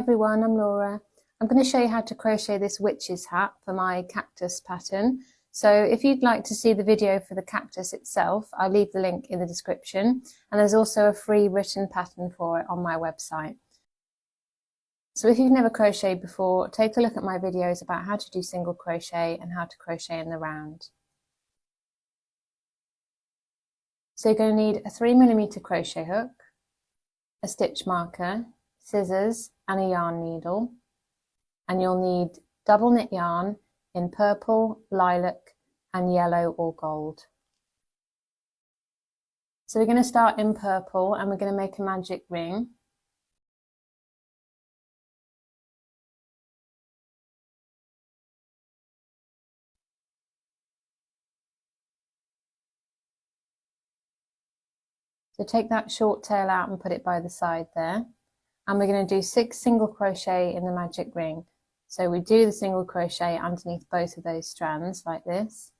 everyone, I'm Laura. I'm going to show you how to crochet this witch's hat for my cactus pattern. So if you'd like to see the video for the cactus itself, I'll leave the link in the description, and there's also a free written pattern for it on my website. So if you've never crocheted before, take a look at my videos about how to do single crochet and how to crochet in the round. So you're going to need a 3mm crochet hook, a stitch marker, scissors and a yarn needle, and you'll need double knit yarn in purple, lilac and yellow or gold. So we're going to start in purple and we're going to make a magic ring. So take that short tail out and put it by the side there. And we're going to do 6 single crochet in the magic ring. So we do the single crochet underneath both of those strands like this.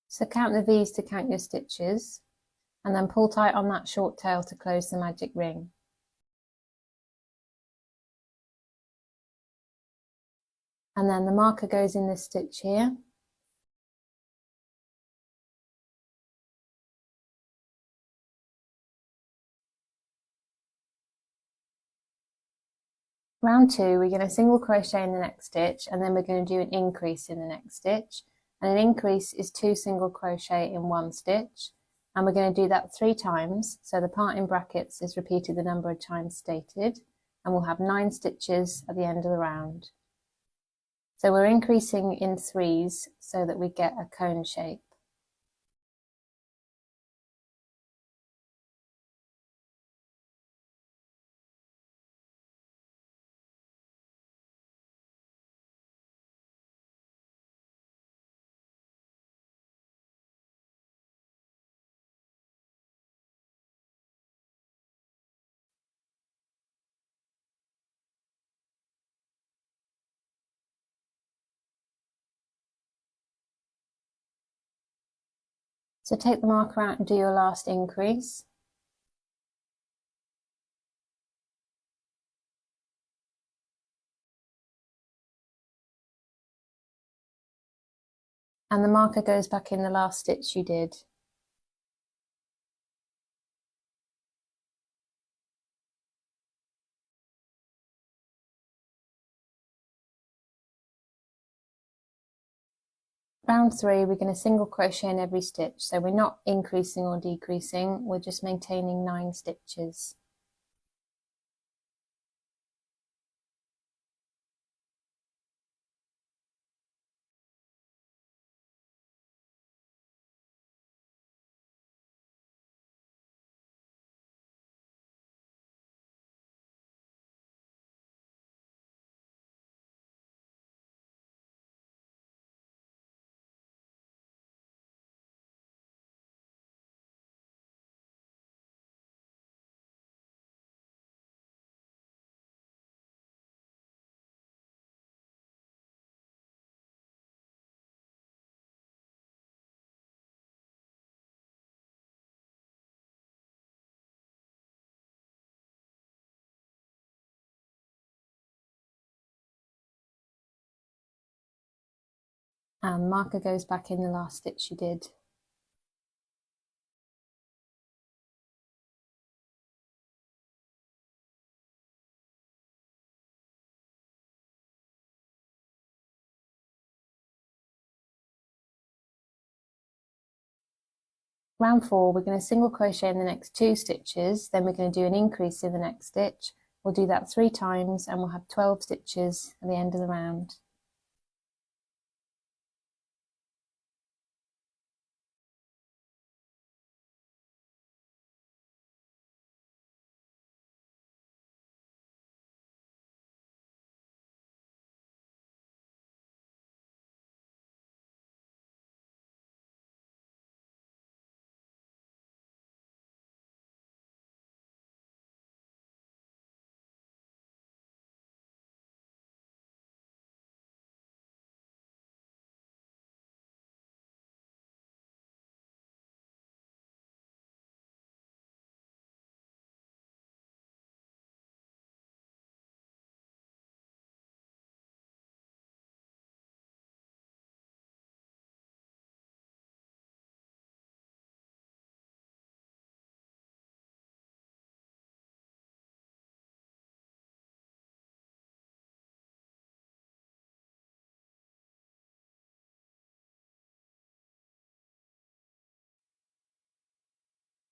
So count the V's to count your stitches, and then pull tight on that short tail to close the magic ring. And then the marker goes in this stitch here. Round 2, we're going to single crochet in the next stitch, and then we're going to do an increase in the next stitch. And an increase is 2 single crochet in 1 stitch, and we're going to do that 3 times. So the part in brackets is repeated the number of times stated, and we'll have 9 stitches at the end of the round. So we're increasing in 3s so that we get a cone shape. So take the marker out and do your last increase. And the marker goes back in the last stitch you did. Round 3, we're going to single crochet in every stitch, so we're not increasing or decreasing, we're just maintaining 9 stitches. And marker goes back in the last stitch you did. Round 4, we're going to single crochet in the next 2 stitches, then we're going to do an increase in the next stitch. We'll do that 3 times and we'll have 12 stitches at the end of the round.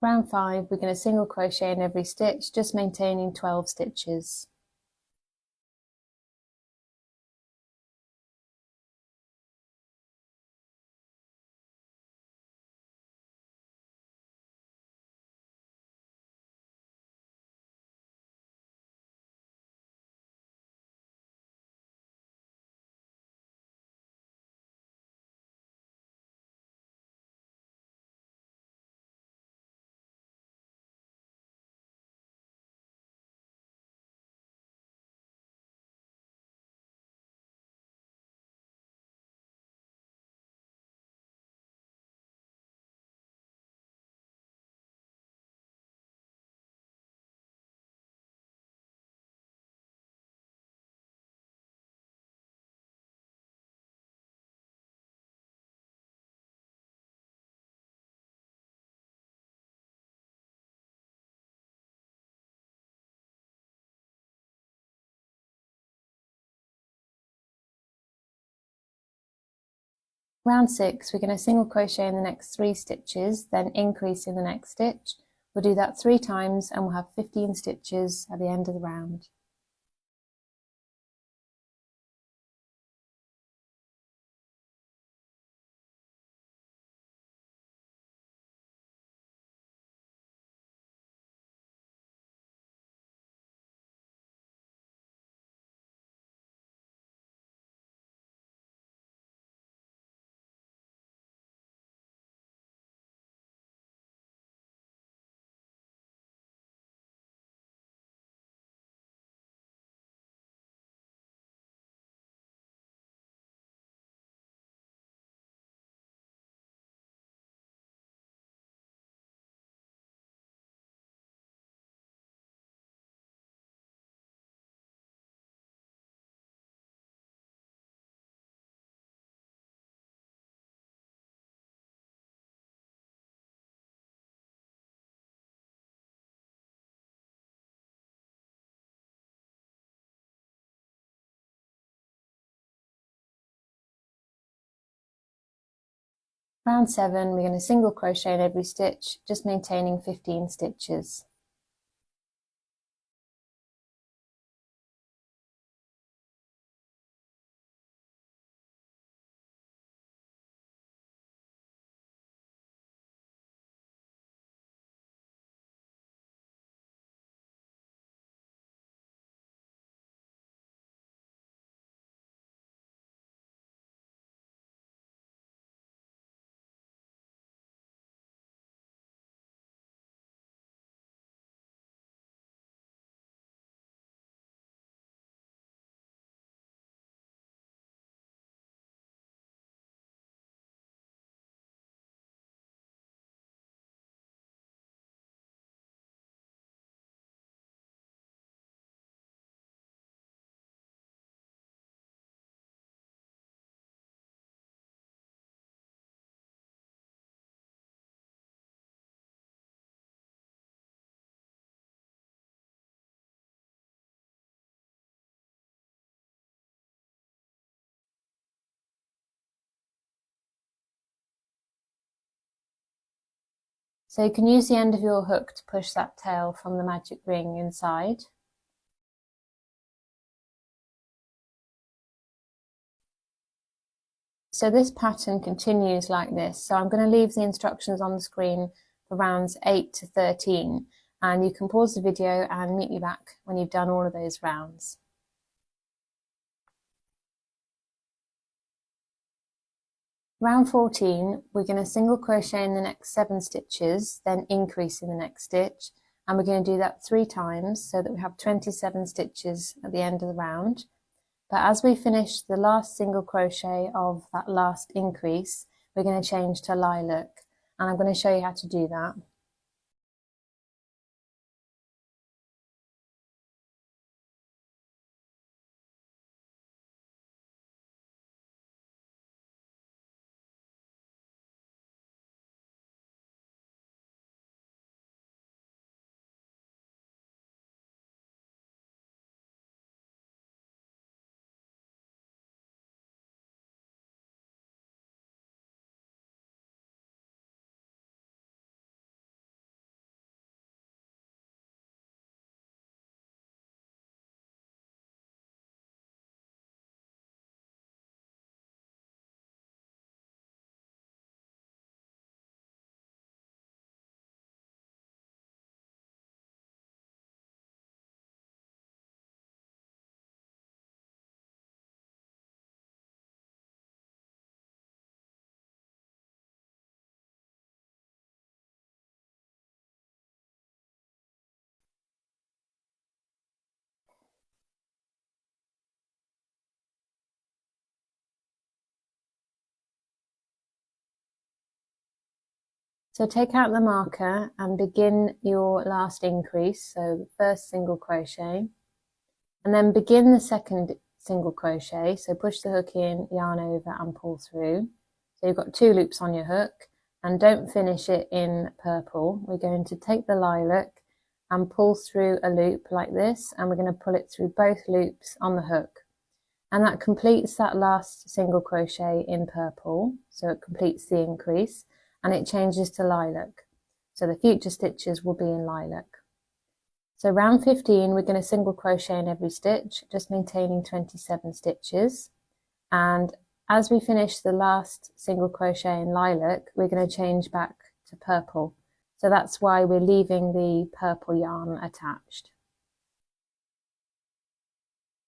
Round 5, we're going to single crochet in every stitch, just maintaining 12 stitches. Round 6, we're going to single crochet in the next 3 stitches, then increase in the next stitch. We'll do that 3 times and we'll have 15 stitches at the end of the round. Round 7, we're going to single crochet in every stitch, just maintaining 15 stitches. So you can use the end of your hook to push that tail from the magic ring inside. So this pattern continues like this. So I'm going to leave the instructions on the screen for rounds 8 to 13, and you can pause the video and meet me back when you've done all of those rounds. Round 14, we're going to single crochet in the next 7 stitches, then increase in the next stitch, and we're going to do that 3 times so that we have 27 stitches at the end of the round. But as we finish the last single crochet of that last increase, we're going to change to lilac, and I'm going to show you how to do that. So take out the marker and begin your last increase, so the first single crochet, and then begin the second single crochet. So push the hook in, yarn over and pull through. So you've got 2 loops on your hook, and don't finish it in purple. We're going to take the lilac and pull through a loop like this, and we're going to pull it through both loops on the hook. And that completes that last single crochet in purple, so it completes the increase, and it changes to lilac. So the future stitches will be in lilac. So round 15, we're going to single crochet in every stitch, just maintaining 27 stitches. And as we finish the last single crochet in lilac, we're going to change back to purple. So that's why we're leaving the purple yarn attached.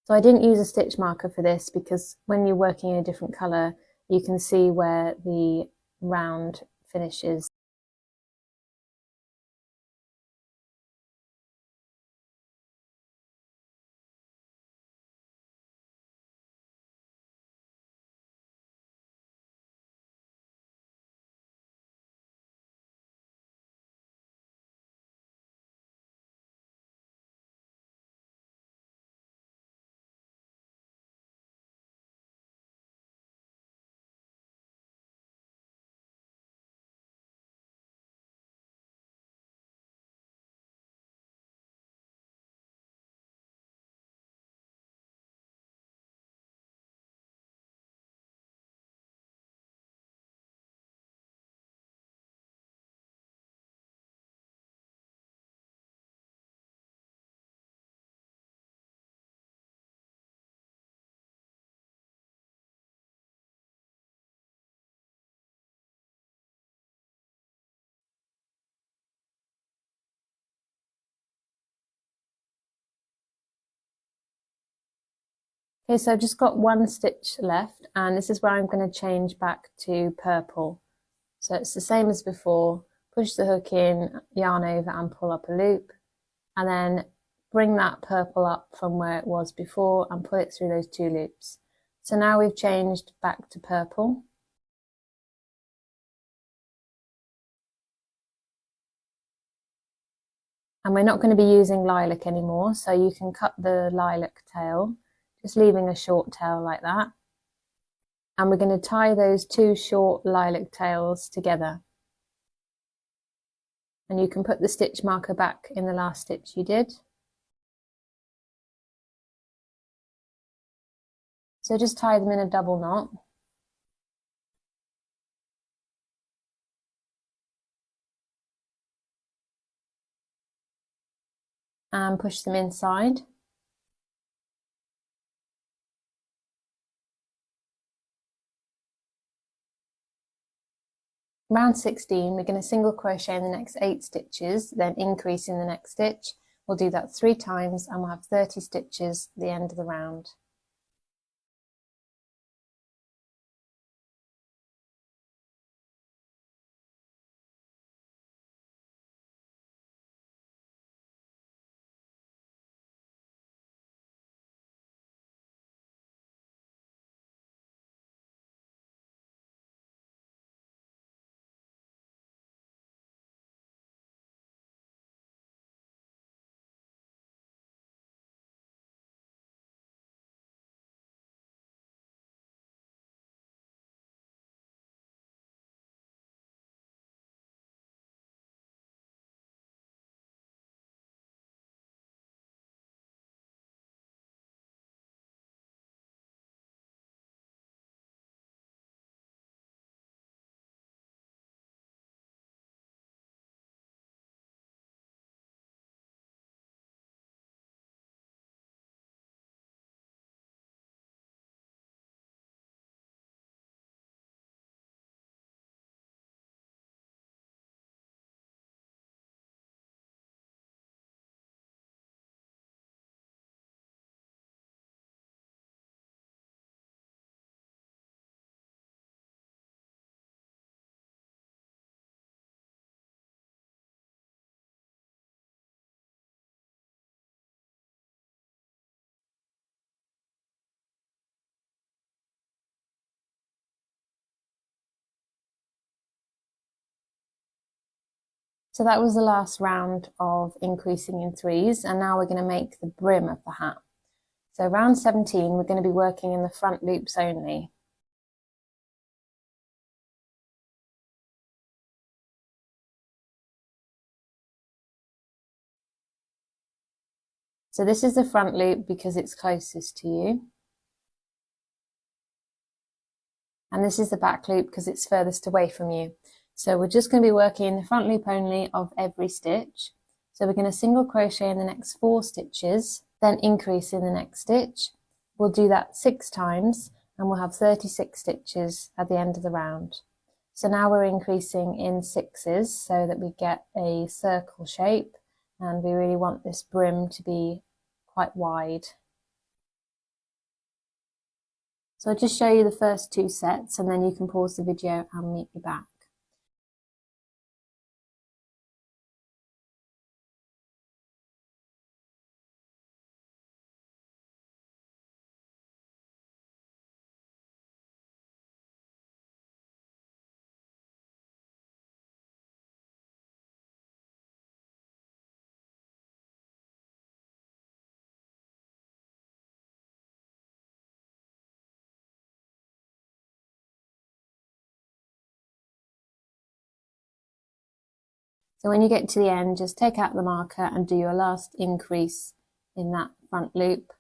So I didn't use a stitch marker for this because when you're working in a different colour, you can see where the round finishes. Okay, so I've just got 1 stitch left, and this is where I'm going to change back to purple. So it's the same as before, push the hook in, yarn over and pull up a loop, and then bring that purple up from where it was before and pull it through those 2 loops. So now we've changed back to purple. And we're not going to be using lilac anymore, so you can cut the lilac tail, just leaving a short tail like that. And we're going to tie those 2 short lilac tails together. And you can put the stitch marker back in the last stitch you did. So just tie them in a double knot. And push them inside. Round 16, we're going to single crochet in the next 8 stitches, then increase in the next stitch. We'll do that 3 times and we'll have 30 stitches at the end of the round. So that was the last round of increasing in threes, and now we're going to make the brim of the hat. So round 17, we're going to be working in the front loops only. So this is the front loop because it's closest to you. And this is the back loop because it's furthest away from you. So we're just going to be working in the front loop only of every stitch. So we're going to single crochet in the next 4 stitches, then increase in the next stitch. We'll do that 6 times and we'll have 36 stitches at the end of the round. So now we're increasing in 6s so that we get a circle shape, and we really want this brim to be quite wide. So I'll just show you the first 2 sets and then you can pause the video and meet me back. So when you get to the end, just take out the marker and do your last increase in that front loop.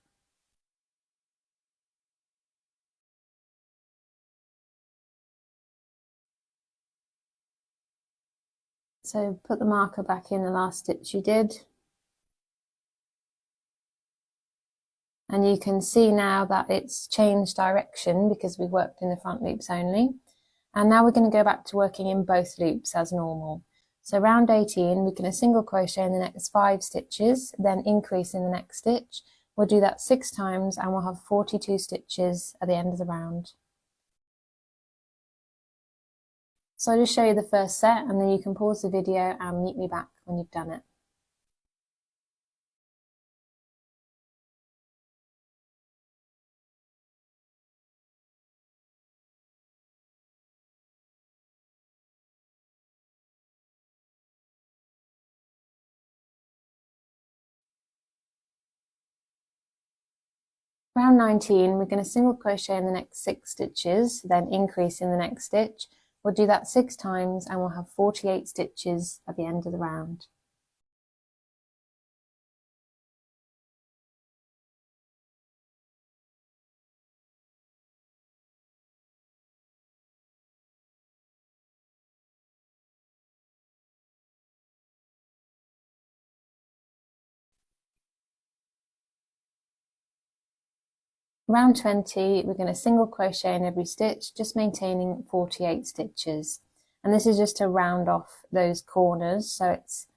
So put the marker back in the last stitch you did. And you can see now that it's changed direction because we worked in the front loops only. And now we're going to go back to working in both loops as normal. So round 18, we're going to single crochet in the next 5 stitches, then increase in the next stitch. We'll do that 6 times and we'll have 42 stitches at the end of the round. So I'll just show you the first set and then you can pause the video and meet me back when you've done it. Round 19, we're going to single crochet in the next 6 stitches, then increase in the next stitch. We'll do that 6 times and we'll have 48 stitches at the end of the round. Round 20, we're going to single crochet in every stitch, just maintaining 48 stitches. And this is just to round off those corners, so it's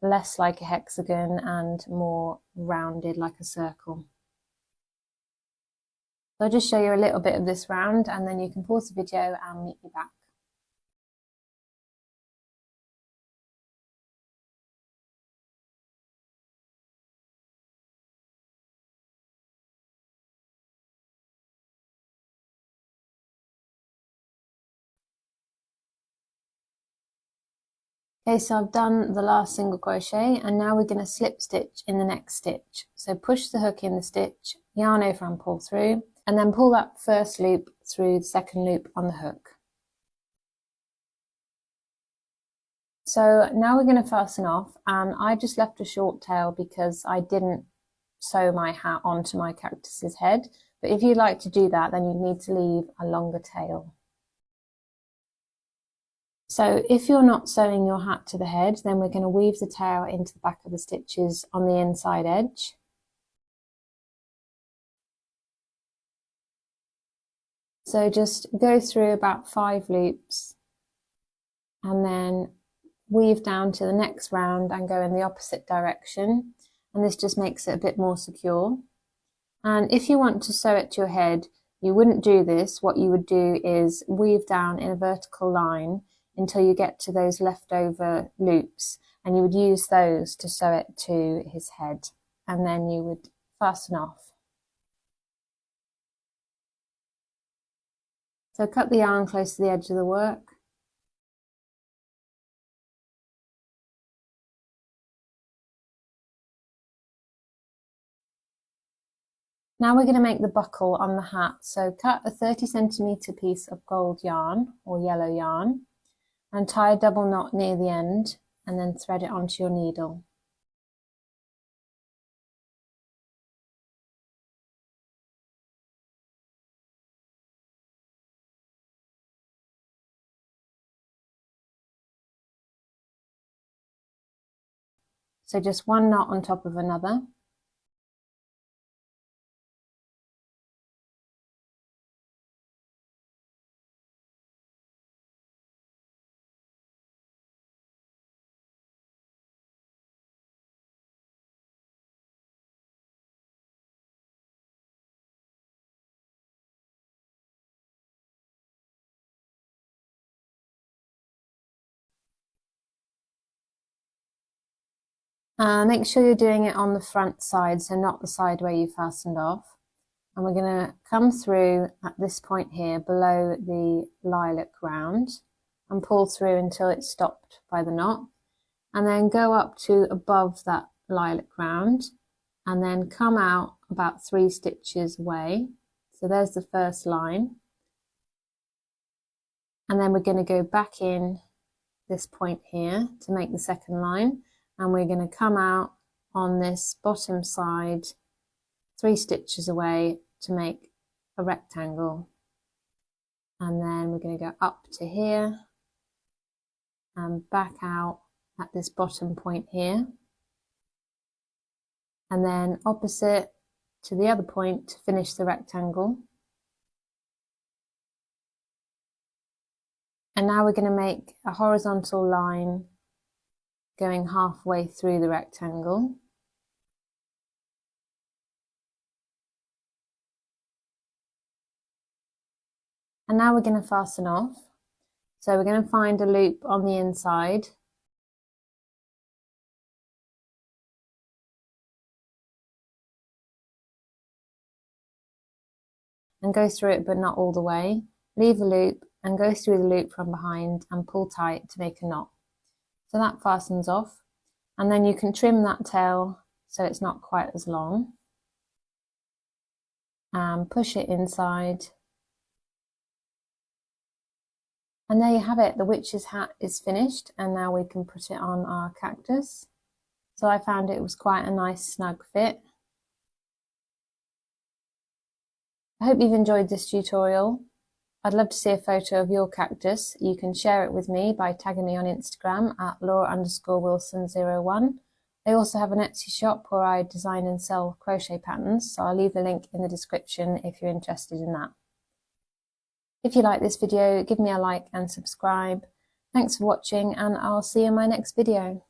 less like a hexagon and more rounded like a circle. So I'll just show you a little bit of this round and then you can pause the video and meet me back. Okay, so I've done the last single crochet and now we're going to slip stitch in the next stitch. So push the hook in the stitch, yarn over and pull through, and then pull that first loop through the second loop on the hook. So now we're going to fasten off, and I just left a short tail because I didn't sew my hat onto my cactus's head. But if you'd like to do that, then you need to leave a longer tail. So if you're not sewing your hat to the head, then we're going to weave the tail into the back of the stitches on the inside edge. So just go through about 5 loops and then weave down to the next round and go in the opposite direction. And this just makes it a bit more secure. And if you want to sew it to your head, you wouldn't do this. What you would do is weave down in a vertical line until you get to those leftover loops, and you would use those to sew it to his head, and then you would fasten off. So cut the yarn close to the edge of the work, Now we're going to make the buckle on the hat. So cut a 30cm piece of gold yarn or yellow yarn and tie a double knot near the end and then thread it onto your needle. So just one knot on top of another. Make sure you're doing it on the front side, so not the side where you fastened off. And we're going to come through at this point here below the lilac round and pull through until it's stopped by the knot, and then go up to above that lilac round and then come out about 3 stitches away. So there's the first line, and then we're going to go back in this point here to make the second line, and we're going to come out on this bottom side 3 stitches away to make a rectangle, and then we're going to go up to here and back out at this bottom point here, and then opposite to the other point to finish the rectangle. And now we're going to make a horizontal line going halfway through the rectangle. And now we're going to fasten off. So we're going to find a loop on the inside. And go through it, but not all the way. Leave a loop and go through the loop from behind and pull tight to make a knot. So that fastens off, and then you can trim that tail so it's not quite as long and push it inside. And there you have it, the witch's hat is finished, and now we can put it on our cactus. So I found it was quite a nice snug fit. I hope you've enjoyed this tutorial. I'd love to see a photo of your cactus. You can share it with me by tagging me on Instagram at Laura_Wilson01. I also have an Etsy shop where I design and sell crochet patterns, so I'll leave the link in the description if you're interested in that. If you like this video, give me a like and subscribe. Thanks for watching, and I'll see you in my next video.